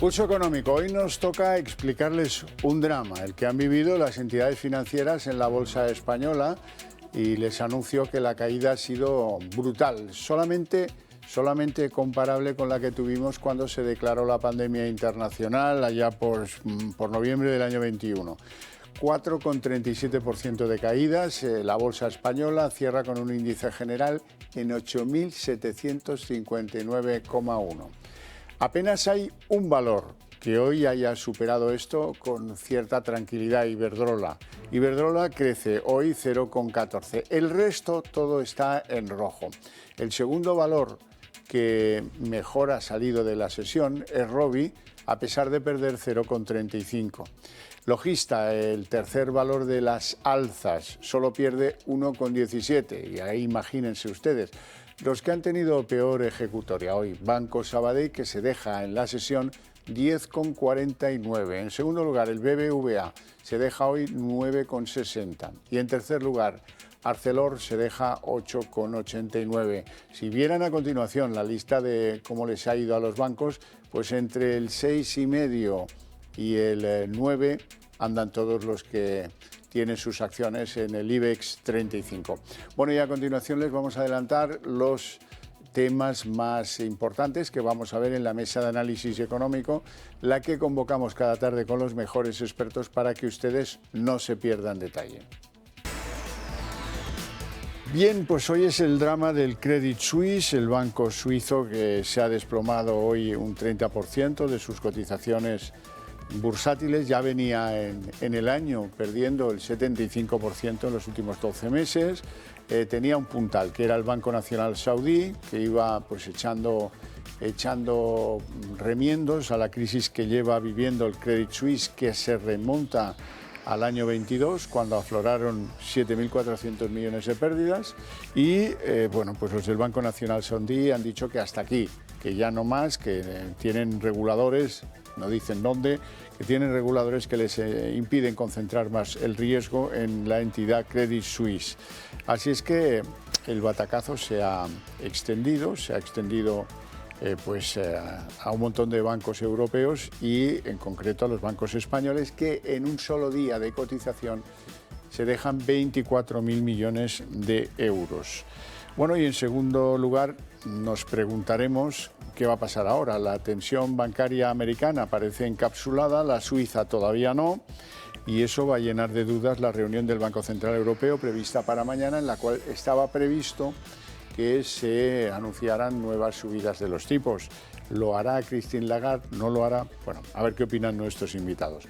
Pulso económico. Hoy nos toca explicarles un drama, el que han vivido las entidades financieras en la bolsa española, y les anuncio que la caída ha sido brutal, solamente comparable con la que tuvimos cuando se declaró la pandemia internacional allá por noviembre del año 21. 4,37% de caídas. La bolsa española cierra con un índice general en 8.759,1. Apenas hay un valor que hoy haya superado esto con cierta tranquilidad: Iberdrola. Iberdrola crece hoy 0,14. El resto todo está en rojo. El segundo valor que mejor ha salido de la sesión es Robi, a pesar de perder 0,35. Logista, el tercer valor de las alzas, solo pierde 1,17. Y ahí imagínense ustedes. Los que han tenido peor ejecutoria hoy: Banco Sabadell, que se deja en la sesión 10,49. En segundo lugar, el BBVA se deja hoy 9,60. Y en tercer lugar, Arcelor se deja 8,89. Si vieran a continuación la lista de cómo les ha ido a los bancos, pues entre el 6,5 y el 9 andan todos los que tienen sus acciones en el IBEX 35. Bueno, y a continuación les vamos a adelantar los temas más importantes que vamos a ver en la mesa de análisis económico, la que convocamos cada tarde con los mejores expertos para que ustedes no se pierdan detalle. Bien, pues hoy es el drama del Credit Suisse, el banco suizo que se ha desplomado hoy un 30% de sus cotizaciones bursátiles. Ya venía en el año perdiendo el 75% en los últimos 12 meses. Tenía un puntal, que era el Banco Nacional Saudí, que iba pues echando remiendos a la crisis que lleva viviendo el Credit Suisse, que se remonta al año 22, cuando afloraron 7.400 millones de pérdidas. Y bueno, pues los del Banco Nacional Saudí han dicho que hasta aquí, que ya no más, que tienen reguladores, no dicen dónde, que tienen reguladores que les impiden concentrar más el riesgo en la entidad Credit Suisse. Así es que el batacazo se ha extendido a un montón de bancos europeos y en concreto a los bancos españoles, que en un solo día de cotización se dejan 24.000 millones de euros. Bueno, y en segundo lugar nos preguntaremos qué va a pasar ahora. La tensión bancaria americana parece encapsulada, la suiza todavía no, y eso va a llenar de dudas la reunión del Banco Central Europeo prevista para mañana, en la cual estaba previsto que se anunciaran nuevas subidas de los tipos. ¿Lo hará Christine Lagarde? ¿No lo hará? Bueno, a ver qué opinan nuestros invitados.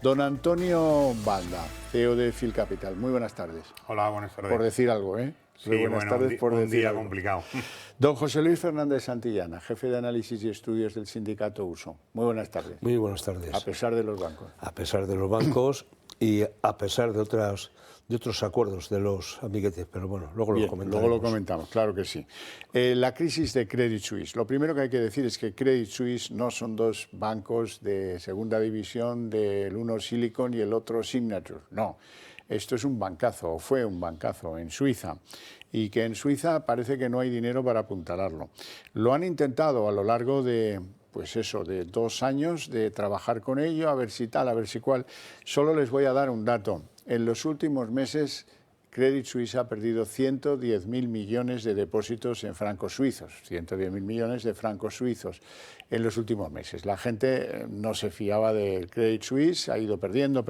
Don Antonio Balda, CEO de Phil Capital. Muy buenas tardes. Hola, buenas tardes. Por decir algo, ¿eh? Sí, buenas tardes por un decir día algo. complicado. Don José Luis Fernández Santillana, jefe de análisis y estudios del sindicato USO. Muy buenas tardes. Muy buenas tardes. A pesar de los bancos. A pesar de los bancos y a pesar de otros acuerdos de los amiguetes, pero bueno, luego lo comentaremos. Luego lo comentamos, claro que sí. La crisis de Credit Suisse. Lo primero que hay que decir es que Credit Suisse no son dos bancos de segunda división, del uno Silicon y el otro Signature. No, esto es un bancazo, o fue un bancazo en Suiza, y que en Suiza parece que no hay dinero para apuntalarlo. Lo han intentado a lo largo de, pues eso, de 2 años de trabajar con ello, a ver si tal, a ver si cual. Solo les voy a dar un dato. En los últimos meses, Credit Suisse ha perdido 110.000 millones de depósitos en francos suizos, 110.000 millones de francos suizos en los últimos meses. La gente no se fiaba de Credit Suisse, ha ido perdiendo.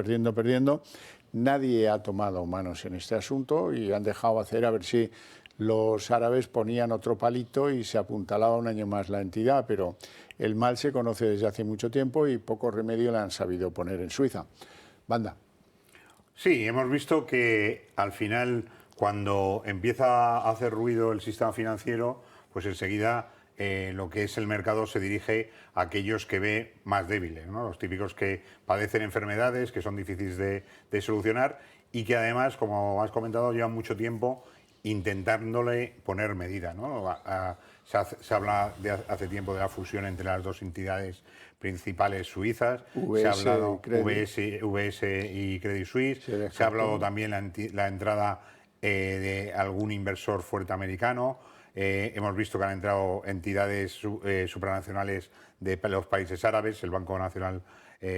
Nadie ha tomado manos en este asunto y han dejado hacer a ver si los árabes ponían otro palito y se apuntalaba un año más la entidad, pero el mal se conoce desde hace mucho tiempo y poco remedio le han sabido poner en Suiza. Banda. Sí, hemos visto que al final, cuando empieza a hacer ruido el sistema financiero, pues enseguida lo que es el mercado se dirige a aquellos que ve más débiles, ¿no? Los típicos que padecen enfermedades que son difíciles de solucionar y que además, como has comentado, llevan mucho tiempo intentándole poner medida, ¿no? Se habla hace tiempo de la fusión entre las dos entidades principales suizas, se ha hablado VS y Credit Suisse, se ha hablado también la entrada de algún inversor fuerte americano. hemos visto que han entrado entidades supranacionales de los países árabes, el Banco Nacional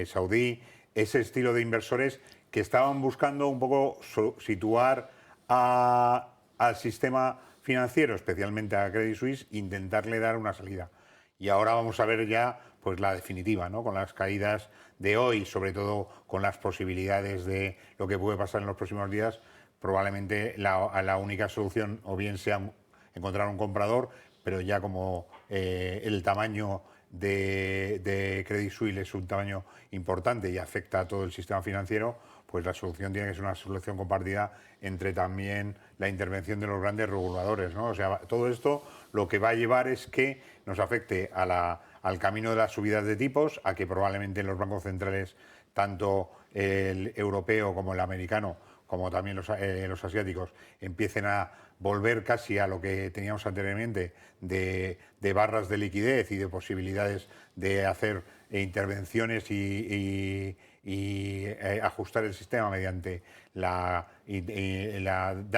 Saudí, ese estilo de inversores que estaban buscando un poco situar al sistema financiero, especialmente a Credit Suisse, intentarle dar una salida. Y ahora vamos a ver ya pues la definitiva, ¿no? Con las caídas de hoy, sobre todo con las posibilidades de lo que puede pasar en los próximos días, probablemente la única solución o bien sea encontrar un comprador, pero ya como el tamaño de Credit Suisse es un tamaño importante y afecta a todo el sistema financiero, pues la solución tiene que ser una solución compartida entre también la intervención de los grandes reguladores, ¿no? O sea, todo esto lo que va a llevar es que nos afecte al camino de las subidas de tipos, a que probablemente los bancos centrales, tanto el europeo como el americano, como también los asiáticos, empiecen a volver casi a lo que teníamos anteriormente de barras de liquidez y de posibilidades de hacer intervenciones y ajustar el sistema mediante dar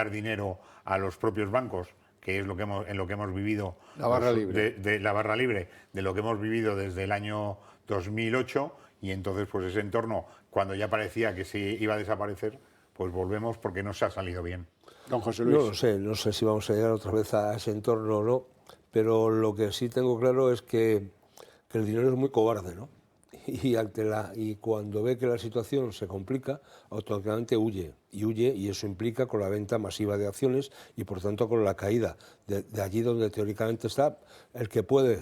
dinero a los propios bancos, que es en lo que hemos vivido, la barra libre. De la barra libre, de lo que hemos vivido desde el año 2008, y entonces pues ese entorno, cuando ya parecía que se iba a desaparecer, pues volvemos porque no se ha salido bien. Don José Luis. No sé si vamos a llegar otra vez a ese entorno o no, pero lo que sí tengo claro es que el dinero es muy cobarde, ¿no? Y cuando ve que la situación se complica, automáticamente huye, y eso implica con la venta masiva de acciones y por tanto con la caída de allí donde teóricamente está el que puede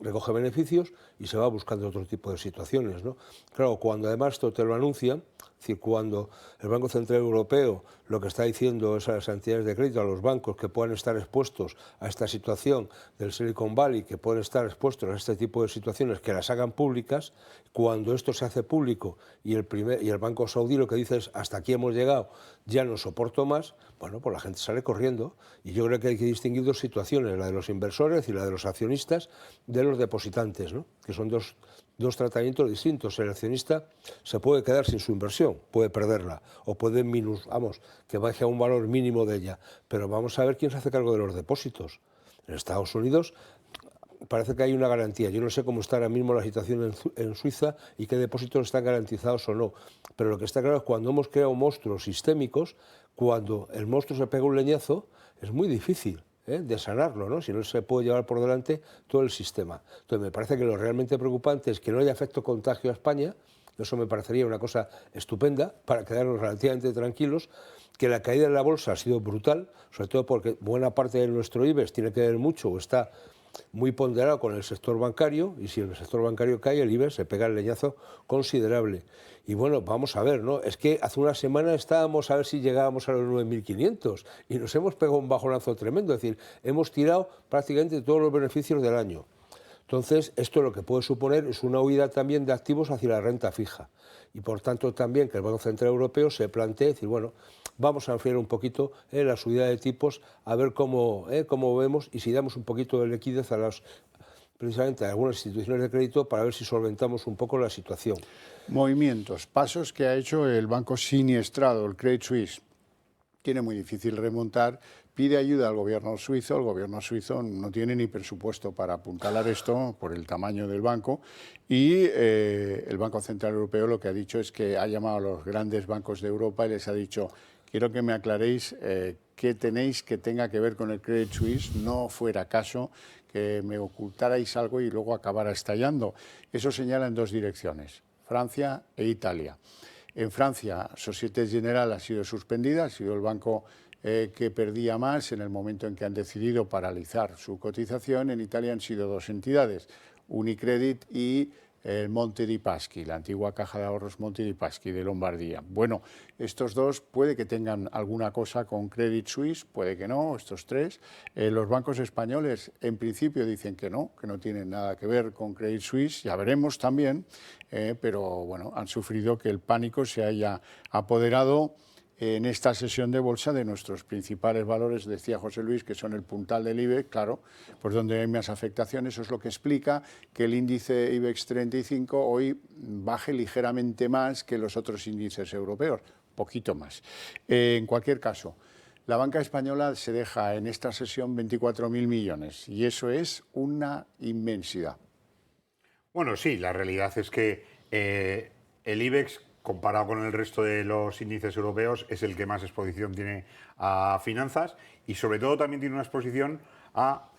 recoge beneficios y se va buscando otro tipo de situaciones, ¿no? Claro, cuando además esto te lo anuncian, es decir, cuando el Banco Central Europeo lo que está diciendo es a las entidades de crédito, a los bancos que puedan estar expuestos a esta situación del Silicon Valley, que pueden estar expuestos a este tipo de situaciones, que las hagan públicas, cuando esto se hace público y el Banco Saudí lo que dice es hasta aquí hemos llegado, ya no soporto más, bueno, pues la gente sale corriendo. Y yo creo que hay que distinguir dos situaciones, la de los inversores y la de los accionistas, de los depositantes, ¿no? Que son dos tratamientos distintos. El accionista se puede quedar sin su inversión, puede perderla, o puede que baje a un valor mínimo de ella. Pero vamos a ver quién se hace cargo de los depósitos. En Estados Unidos parece que hay una garantía. Yo no sé cómo está ahora mismo la situación en Suiza y qué depósitos están garantizados o no. Pero lo que está claro es que cuando hemos creado monstruos sistémicos, cuando el monstruo se pega un leñazo, es muy difícil de sanarlo, ¿no? Si no se puede llevar por delante todo el sistema. Entonces me parece que lo realmente preocupante es que no haya efecto contagio a España. Eso me parecería una cosa estupenda para quedarnos relativamente tranquilos, que la caída de la bolsa ha sido brutal, sobre todo porque buena parte de nuestro IBEX tiene que ver mucho o está muy ponderado con el sector bancario, y si el sector bancario cae, el IBEX se pega el leñazo considerable. Y bueno, vamos a ver, ¿no? Es que hace una semana estábamos a ver si llegábamos a los 9.500 y nos hemos pegado un bajonazo tremendo, es decir, hemos tirado prácticamente todos los beneficios del año. Entonces, esto lo que puede suponer es una huida también de activos hacia la renta fija. Y por tanto también que el Banco Central Europeo se plantee decir, bueno, vamos a enfriar un poquito la subida de tipos, a ver cómo vemos y si damos un poquito de liquidez precisamente a algunas instituciones de crédito para ver si solventamos un poco la situación. Movimientos, pasos que ha hecho el banco siniestrado, el Credit Suisse. Tiene muy difícil remontar, pide ayuda al gobierno suizo, el gobierno suizo no tiene ni presupuesto para apuntalar esto por el tamaño del banco, y el Banco Central Europeo lo que ha dicho es que ha llamado a los grandes bancos de Europa y les ha dicho: quiero que me aclaréis qué tenéis que tenga que ver con el Credit Suisse, no fuera caso que me ocultarais algo y luego acabara estallando. Eso señala en dos direcciones, Francia e Italia. En Francia, Société Générale ha sido suspendida, ha sido el banco que perdía más en el momento en que han decidido paralizar su cotización. En Italia han sido dos entidades, Unicredit y Monte dei Paschi, la antigua Caja de Ahorros Monte dei Paschi de Lombardía. Bueno, estos dos puede que tengan alguna cosa con Credit Suisse, puede que no, estos tres. Los bancos españoles en principio dicen que no tienen nada que ver con Credit Suisse, ya veremos también, pero bueno, han sufrido que el pánico se haya apoderado en esta sesión de bolsa de nuestros principales valores, decía José Luis, que son el puntal del IBEX, claro, pues donde hay más afectaciones. Eso es lo que explica que el índice IBEX 35 hoy baje ligeramente más que los otros índices europeos, poquito más. En cualquier caso, La banca española se deja en esta sesión 24.000 millones y eso es una inmensidad. Bueno, sí, la realidad es que el IBEX, comparado con el resto de los índices europeos, es el que más exposición tiene a finanzas y sobre todo también tiene una exposición a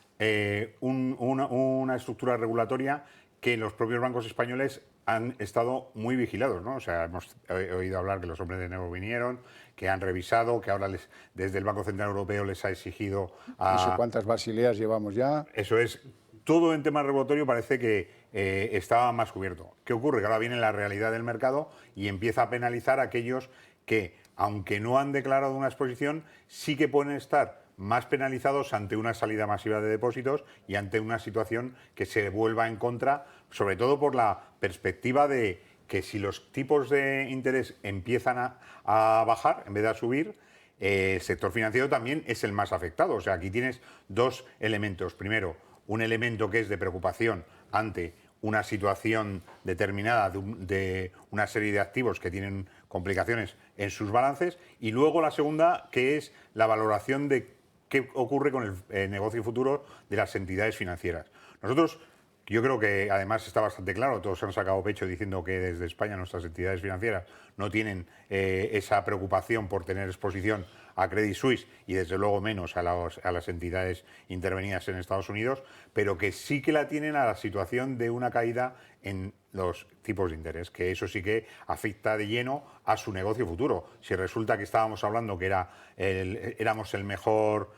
una estructura regulatoria que los propios bancos españoles han estado muy vigilados, ¿no? O sea, hemos oído hablar que los hombres de negro vinieron, que han revisado, que ahora desde el Banco Central Europeo les ha exigido No sé cuántas basileas llevamos ya. Eso es. Todo en tema regulatorio parece que estaba más cubierto. ¿Qué ocurre? Que ahora viene la realidad del mercado y empieza a penalizar a aquellos que, aunque no han declarado una exposición, sí que pueden estar más penalizados ante una salida masiva de depósitos y ante una situación que se vuelva en contra, sobre todo por la perspectiva de que si los tipos de interés empiezan a bajar en vez de a subir, el sector financiero también es el más afectado. O sea, aquí tienes dos elementos. Primero, un elemento que es de preocupación ante una situación determinada de una serie de activos que tienen complicaciones en sus balances, y luego la segunda, que es la valoración de qué ocurre con el negocio futuro de las entidades financieras. Nosotros, yo creo que además está bastante claro, todos se han sacado pecho diciendo que desde España nuestras entidades financieras no tienen esa preocupación por tener exposición a Credit Suisse y desde luego menos a las entidades intervenidas en Estados Unidos, pero que sí que la tienen a la situación de una caída en los tipos de interés, que eso sí que afecta de lleno a su negocio futuro. Si resulta que estábamos hablando que éramos el mejor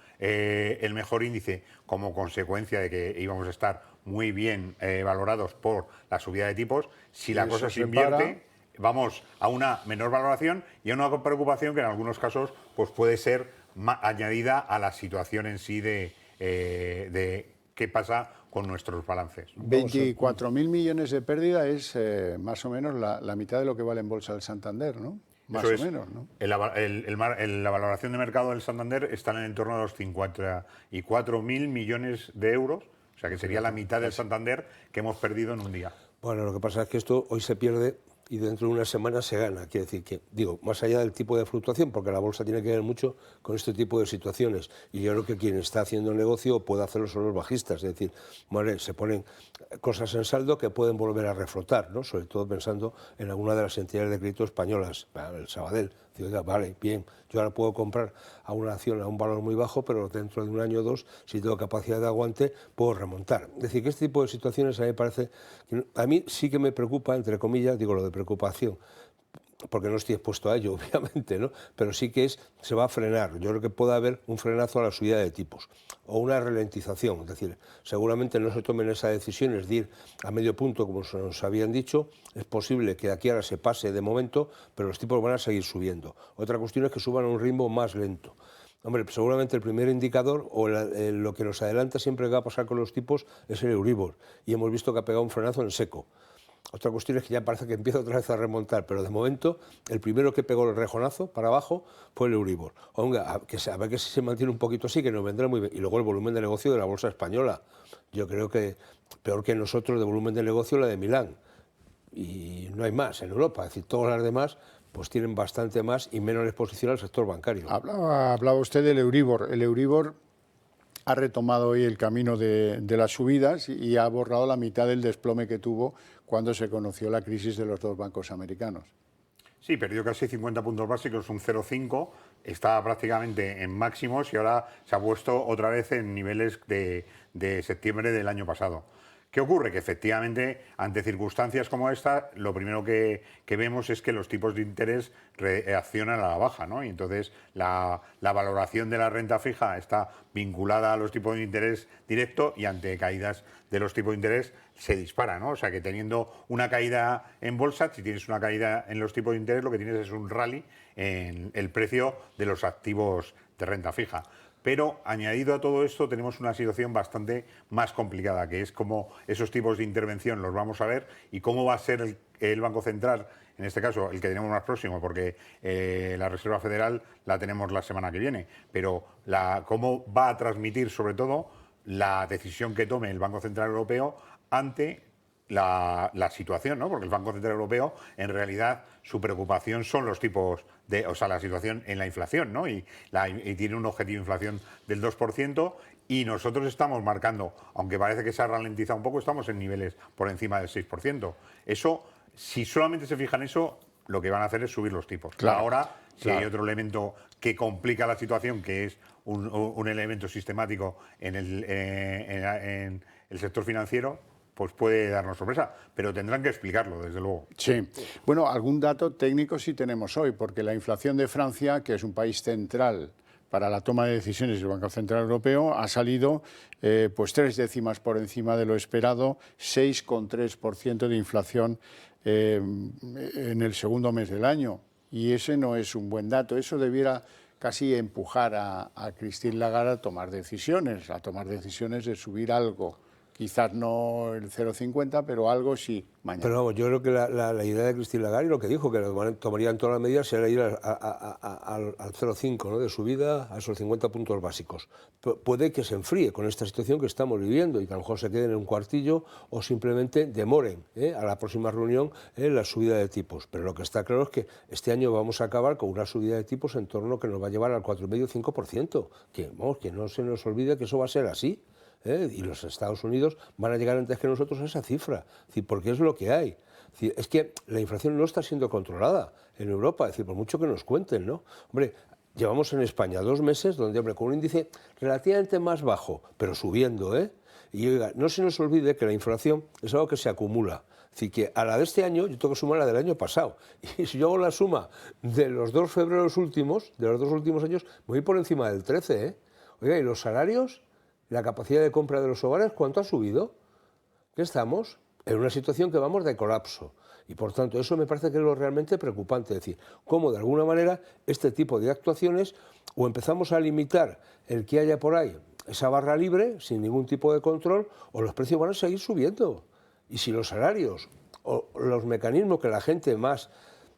índice como consecuencia de que íbamos a estar muy bien valorados por la subida de tipos, si la cosa se invierte, vamos a una menor valoración y a una preocupación que en algunos casos pues puede ser añadida a la situación en sí de qué pasa con nuestros balances. 24.000 millones de pérdida es más o menos la mitad de lo que vale en bolsa del Santander, ¿no? Más o menos, ¿no? La valoración de mercado del Santander está en el entorno de los 54.000 millones de euros, o sea que sería la mitad del Santander que hemos perdido en un día. Bueno, lo que pasa es que esto hoy se pierde y dentro de una semana se gana. Quiere decir que, digo, más allá del tipo de fluctuación, porque la bolsa tiene que ver mucho con este tipo de situaciones. Y yo creo que quien está haciendo el negocio puede hacerlo son los bajistas. Es decir, bueno, se ponen cosas en saldo que pueden volver a reflotar, ¿no? Sobre todo pensando en alguna de las entidades de crédito españolas, el Sabadell. Digo, vale, bien, yo ahora puedo comprar a una acción a un valor muy bajo, pero dentro de un año o dos, si tengo capacidad de aguante, puedo remontar. Es decir, que este tipo de situaciones a mí me parece, a mí sí que me preocupa, entre comillas, digo lo de preocupación, porque no estoy expuesto a ello, obviamente, ¿no? Pero sí que se va a frenar. Yo creo que puede haber un frenazo a la subida de tipos o una ralentización. Es decir, seguramente no se tomen esas decisiones de ir a medio punto, como nos habían dicho. Es posible que de aquí ahora se pase de momento, pero los tipos van a seguir subiendo. Otra cuestión es que suban a un ritmo más lento. Hombre, seguramente el primer indicador o lo que nos adelanta siempre que va a pasar con los tipos es el Euribor. Y hemos visto que ha pegado un frenazo en seco. Otra cuestión es que ya parece que empieza otra vez a remontar, pero de momento el primero que pegó el rejonazo para abajo fue el Euribor. A ver que si se mantiene un poquito así, que nos vendrá muy bien. Y luego el volumen de negocio de la bolsa española. Yo creo que peor que nosotros de volumen de negocio la de Milán. Y no hay más en Europa, es decir, todas las demás pues tienen bastante más y menos exposición al sector bancario. Hablaba usted del Euribor. El Euribor ha retomado hoy el camino de las subidas y ha borrado la mitad del desplome que tuvo cuando se conoció la crisis de los dos bancos americanos. Sí, perdió casi 50 puntos básicos, un 0,5, está prácticamente en máximos y ahora se ha puesto otra vez en niveles de septiembre del año pasado. ¿Qué ocurre? Que efectivamente, ante circunstancias como esta, lo primero que vemos es que los tipos de interés reaccionan a la baja, ¿no? Y entonces la valoración de la renta fija está vinculada a los tipos de interés directo y ante caídas de los tipos de interés se dispara, ¿no? O sea que teniendo una caída en bolsa, si tienes una caída en los tipos de interés, lo que tienes es un rally en el precio de los activos de renta fija. Pero añadido a todo esto tenemos una situación bastante más complicada, que es cómo esos tipos de intervención los vamos a ver y cómo va a ser el Banco Central, en este caso el que tenemos más próximo, porque la Reserva Federal la tenemos la semana que viene, pero cómo va a transmitir sobre todo la decisión que tome el Banco Central Europeo ante la situación, ¿no? Porque el Banco Central Europeo, en realidad, su preocupación son los tipos o sea, la situación en la inflación, ¿no? Y tiene un objetivo de inflación del 2%, y nosotros estamos marcando, aunque parece que se ha ralentizado un poco, estamos en niveles por encima del 6%. Eso, si solamente se fijan en eso, lo que van a hacer es subir los tipos. Claro, Ahora, si claro. hay otro elemento que complica la situación, que es un elemento sistemático en el sector financiero, pues puede darnos sorpresa, pero tendrán que explicarlo, desde luego. Sí. Bueno, algún dato técnico sí tenemos hoy, porque la inflación de Francia, que es un país central para la toma de decisiones del Banco Central Europeo, ha salido pues 3 décimas por encima de lo esperado, 6,3% de inflación en el segundo mes del año. Y ese no es un buen dato. Eso debiera casi empujar a Christine Lagarde a tomar decisiones de subir algo. Quizás no el 0,50, pero algo sí mañana. Pero vamos, yo creo que la idea de Christine Lagarde, lo que dijo, que tomarían todas las medidas, será ir al 0,5, ¿no? De subida a esos 50 puntos básicos. Puede que se enfríe con esta situación que estamos viviendo y que a lo mejor se queden en un cuartillo o simplemente demoren a la próxima reunión la subida de tipos. Pero lo que está claro es que este año vamos a acabar con una subida de tipos en torno que nos va a llevar al 4,5-5%. Que no se nos olvide que eso va a ser así. Y los Estados Unidos van a llegar antes que nosotros a esa cifra, porque es lo que hay. Es que la inflación no está siendo controlada en Europa, por mucho que nos cuenten, ¿no? Hombre, llevamos en España 2 meses donde, hombre, con un índice relativamente más bajo, pero subiendo, Y oiga, no se nos olvide que la inflación es algo que se acumula. Es decir, que a la de este año yo tengo que sumar la del año pasado. Y si yo hago la suma de los 2 febreros últimos, de los 2 últimos años, me voy por encima del 13, Oiga, ¿y los salarios? ¿La capacidad de compra de los hogares cuánto ha subido? ¿Qué estamos? En una situación que vamos de colapso. Y por tanto, eso me parece que es lo realmente preocupante. Es decir, cómo de alguna manera este tipo de actuaciones o empezamos a limitar el que haya por ahí esa barra libre sin ningún tipo de control, o los precios van a seguir subiendo. Y si los salarios o los mecanismos que la gente más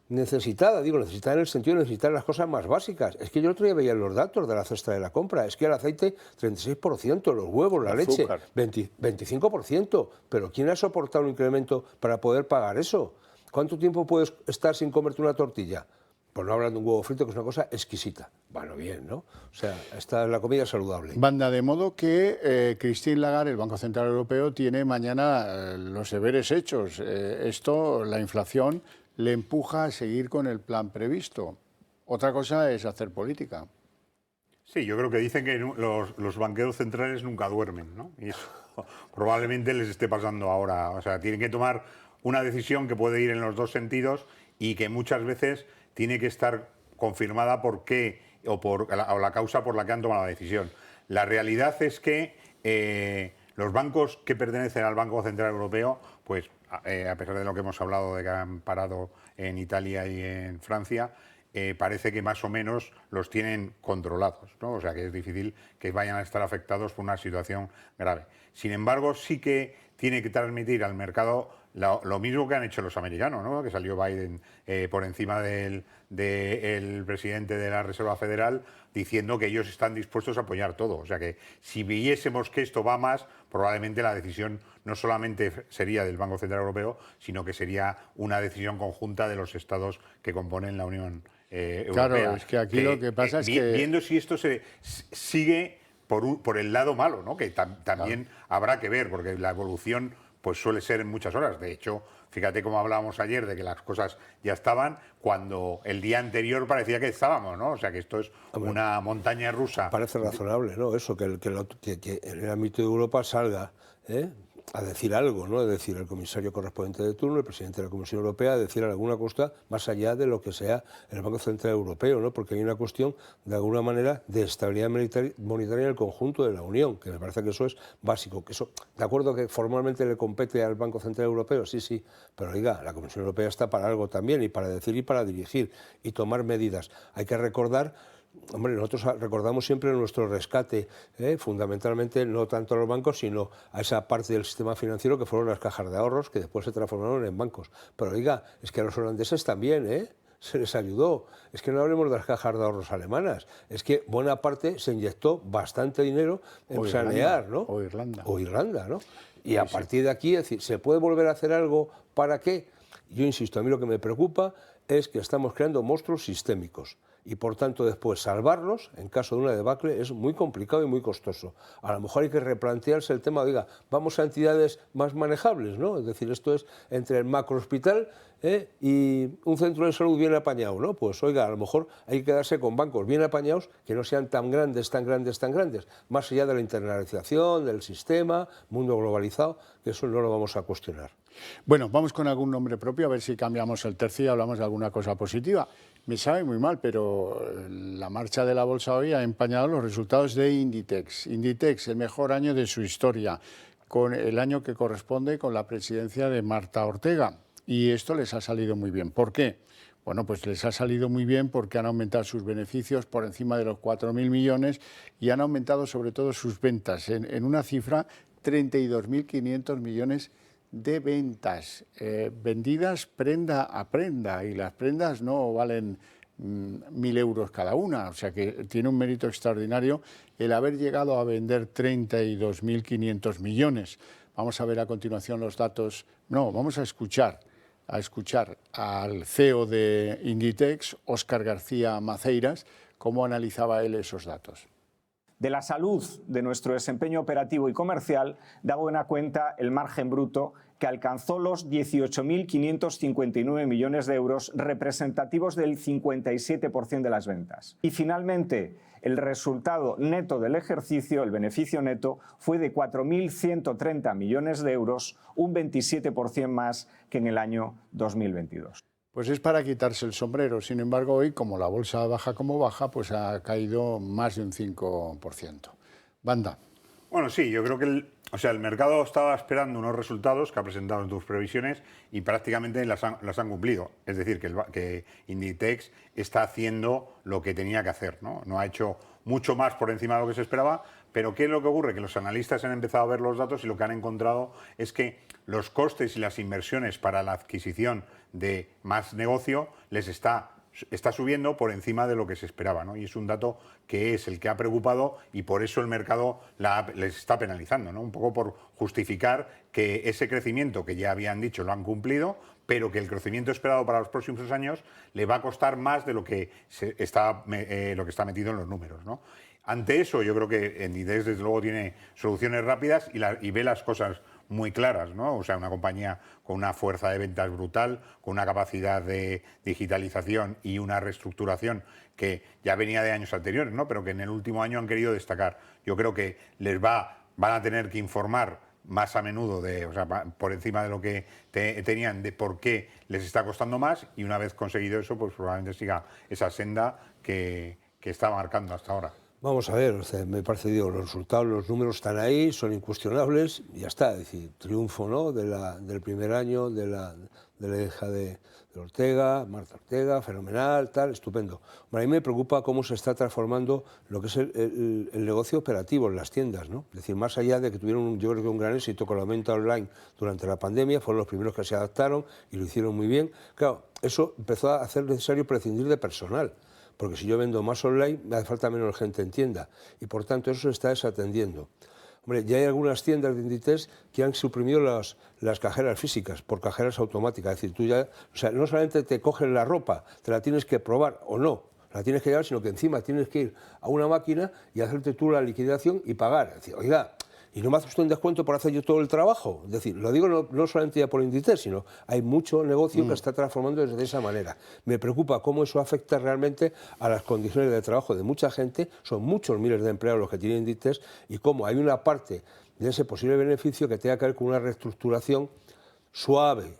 necesitada en el sentido de necesitar las cosas más básicas. Es que yo el otro día veía los datos de la cesta de la compra. Es que el aceite, 36%, los huevos, la leche, 25%. Pero ¿quién ha soportado un incremento para poder pagar eso? ¿Cuánto tiempo puedes estar sin comerte una tortilla? Pues no hablan de un huevo frito, que es una cosa exquisita. Bueno, bien, ¿no? O sea, esta es la comida saludable. Banda, de modo que Christine Lagarde, el Banco Central Europeo, tiene mañana los deberes hechos. La inflación le empuja a seguir con el plan previsto. Otra cosa es hacer política. Sí, yo creo que dicen que los banqueros centrales nunca duermen, ¿no? Y eso probablemente les esté pasando ahora. O sea, tienen que tomar una decisión que puede ir en los dos sentidos y que muchas veces tiene que estar confirmada por qué o la causa por la que han tomado la decisión. La realidad es que los bancos que pertenecen al Banco Central Europeo, pues a pesar de lo que hemos hablado de que han parado en Italia y en Francia, parece que más o menos los tienen controlados, ¿no? O sea que es difícil que vayan a estar afectados por una situación grave. Sin embargo, sí que tiene que transmitir al mercado lo mismo que han hecho los americanos, ¿no? Que salió Biden por encima del presidente de la Reserva Federal diciendo que ellos están dispuestos a apoyar todo. O sea que si viésemos que esto va más, probablemente la decisión no solamente sería del Banco Central Europeo, sino que sería una decisión conjunta de los estados que componen la Unión Europea. Claro, es que aquí lo que pasa es que... Viendo si esto se sigue por el lado malo, ¿no? Que también habrá que ver, porque la evolución pues suele ser en muchas horas. De hecho, fíjate cómo hablábamos ayer de que las cosas ya estaban, cuando el día anterior parecía que estábamos, ¿no? O sea que esto es una montaña rusa. Parece razonable, ¿no? Eso, que en el ámbito de Europa salga a decir algo, ¿no? Es decir, el comisario correspondiente de turno, el presidente de la Comisión Europea, a decir alguna cosa más allá de lo que sea el Banco Central Europeo, ¿no? Porque hay una cuestión, de alguna manera, de estabilidad monetaria en el conjunto de la Unión, que me parece que eso es básico. Que eso, de acuerdo que formalmente le compete al Banco Central Europeo, sí, pero oiga, la Comisión Europea está para algo también, y para decir y para dirigir y tomar medidas. Hay que recordar... Hombre, nosotros recordamos siempre nuestro rescate, fundamentalmente no tanto a los bancos, sino a esa parte del sistema financiero que fueron las cajas de ahorros, que después se transformaron en bancos. Pero oiga, es que a los holandeses también, se les ayudó. Es que no hablemos de las cajas de ahorros alemanas, es que buena parte se inyectó bastante dinero en sanear, ¿no? O Irlanda. O Irlanda, ¿no? Y a partir de aquí, es decir, ¿se puede volver a hacer algo? ¿Para qué? Yo insisto, a mí lo que me preocupa es que estamos creando monstruos sistémicos y por tanto después salvarlos en caso de una debacle es muy complicado y muy costoso. A lo mejor hay que replantearse el tema, diga, vamos a entidades más manejables, ¿no? Es decir, esto es entre el macrohospital y un centro de salud bien apañado, ¿no? Pues oiga, a lo mejor hay que quedarse con bancos bien apañados que no sean tan grandes, tan grandes, tan grandes, más allá de la internalización, del sistema, mundo globalizado, que eso no lo vamos a cuestionar. Bueno, vamos con algún nombre propio, a ver si cambiamos el tercio y hablamos de alguna cosa positiva. Me sabe muy mal, pero la marcha de la bolsa hoy ha empañado los resultados de Inditex. Inditex, el mejor año de su historia, con el año que corresponde con la presidencia de Marta Ortega. Y esto les ha salido muy bien. ¿Por qué? Bueno, pues les ha salido muy bien porque han aumentado sus beneficios por encima de los 4.000 millones y han aumentado sobre todo sus ventas en una cifra 32.500 millones de ventas vendidas prenda a prenda, y las prendas no valen 1.000 euros cada una, o sea que tiene un mérito extraordinario el haber llegado a vender 32.500 millones. Vamos a ver a continuación los datos, no, vamos a escuchar al CEO de Inditex, Óscar García Maceiras, cómo analizaba él esos datos. De la salud de nuestro desempeño operativo y comercial da buena cuenta el margen bruto, que alcanzó los 18.559 millones de euros, representativos del 57% de las ventas. Y finalmente, el resultado neto del ejercicio, el beneficio neto, fue de 4.130 millones de euros, un 27% más que en el año 2022. Pues es para quitarse el sombrero. Sin embargo, hoy, como la bolsa baja como baja, pues ha caído más de un 5%. Banda. Bueno, sí, yo creo que el mercado estaba esperando unos resultados que ha presentado en tus previsiones y prácticamente las han cumplido. Es decir, que Inditex está haciendo lo que tenía que hacer, ¿no? No ha hecho mucho más por encima de lo que se esperaba, pero ¿qué es lo que ocurre? Que los analistas han empezado a ver los datos y lo que han encontrado es que los costes y las inversiones para la adquisición de más negocio les está subiendo por encima de lo que se esperaba, ¿no? Y es un dato que es el que ha preocupado y por eso el mercado les está penalizando, ¿no? Un poco por justificar que ese crecimiento que ya habían dicho lo han cumplido, pero que el crecimiento esperado para los próximos años le va a costar más de lo que está metido en los números, ¿no? Ante eso, yo creo que Inditex, desde luego, tiene soluciones rápidas y ve las cosas muy claras, ¿no? O sea, una compañía con una fuerza de ventas brutal, con una capacidad de digitalización y una reestructuración que ya venía de años anteriores, ¿no? Pero que en el último año han querido destacar. Yo creo que van a tener que informar más a menudo, por encima de lo que tenían, de por qué les está costando más, y una vez conseguido eso, pues probablemente siga esa senda que está marcando hasta ahora. Vamos a ver, o sea, me parece, digo, los resultados, los números están ahí, son incuestionables y ya está. Es decir, triunfo, ¿no?, del primer año de la hija de Ortega, Marta Ortega, fenomenal, tal, estupendo. Bueno, a mí me preocupa cómo se está transformando lo que es el negocio operativo en las tiendas, ¿no? Es decir, más allá de que tuvieron, yo creo que un gran éxito con la venta online durante la pandemia, fueron los primeros que se adaptaron y lo hicieron muy bien. Claro, eso empezó a hacer necesario prescindir de personal, porque si yo vendo más online, me hace falta menos gente en tienda, y por tanto eso se está desatendiendo. Hombre, ya hay algunas tiendas de Inditex que han suprimido las cajeras físicas por cajeras automáticas. Es decir, tú ya, o sea, no solamente te cogen la ropa, te la tienes que probar o no, la tienes que llevar, sino que encima tienes que ir a una máquina y hacerte tú la liquidación y pagar. Es decir, oiga, ¿y no me hace usted un descuento por hacer yo todo el trabajo? Es decir, lo digo no solamente ya por Inditex, sino hay mucho negocio que está transformando de esa manera. Me preocupa cómo eso afecta realmente a las condiciones de trabajo de mucha gente. Son muchos miles de empleados los que tienen Inditex, y cómo hay una parte de ese posible beneficio que tenga que ver con una reestructuración suave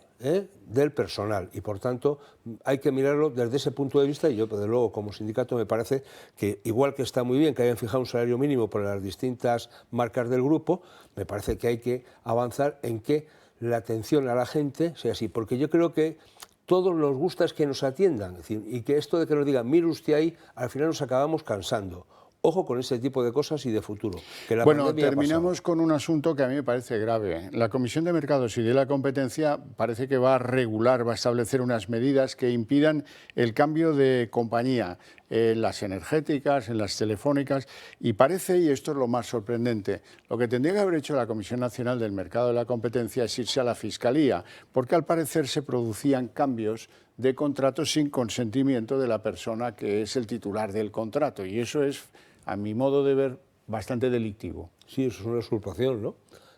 del personal, y por tanto hay que mirarlo desde ese punto de vista. Y yo, desde luego, como sindicato, me parece que igual que está muy bien que hayan fijado un salario mínimo por las distintas marcas del grupo, me parece que hay que avanzar en que la atención a la gente sea así, porque yo creo que todos nos gusta es que nos atiendan, es decir, y que esto de que nos digan, mire usted ahí, al final nos acabamos cansando. Ojo con ese tipo de cosas y de futuro. Bueno, terminamos con un asunto que a mí me parece grave. La Comisión de Mercados y de la Competencia parece que va a regular, va a establecer unas medidas que impidan el cambio de compañía. en las energéticas, en las telefónicas, y parece, y esto es lo más sorprendente, lo que tendría que haber hecho la Comisión Nacional del Mercado de la Competencia es irse a la Fiscalía, porque al parecer se producían cambios de contratos sin consentimiento de la persona que es el titular del contrato, y eso es, a mi modo de ver, bastante delictivo. Sí, eso es una usurpación, ¿no?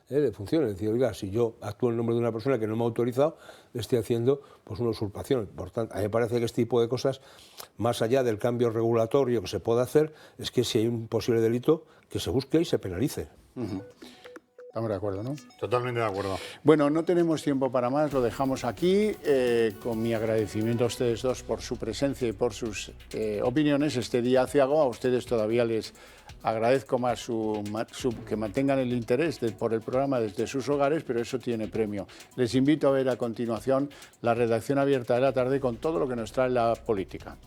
De funciones. Es decir, oiga, si yo actúo en nombre de una persona que no me ha autorizado, estoy haciendo pues una usurpación. Por tanto, a mí me parece que este tipo de cosas, más allá del cambio regulatorio que se pueda hacer, es que si hay un posible delito, que se busque y se penalice. Estamos de acuerdo, ¿no? Totalmente de acuerdo. Bueno, no tenemos tiempo para más, lo dejamos aquí, con mi agradecimiento a ustedes dos por su presencia y por sus opiniones este día aciago. A ustedes todavía les agradezco más que mantengan el interés por el programa desde sus hogares, pero eso tiene premio. Les invito a ver a continuación la redacción abierta de la tarde con todo lo que nos trae la política.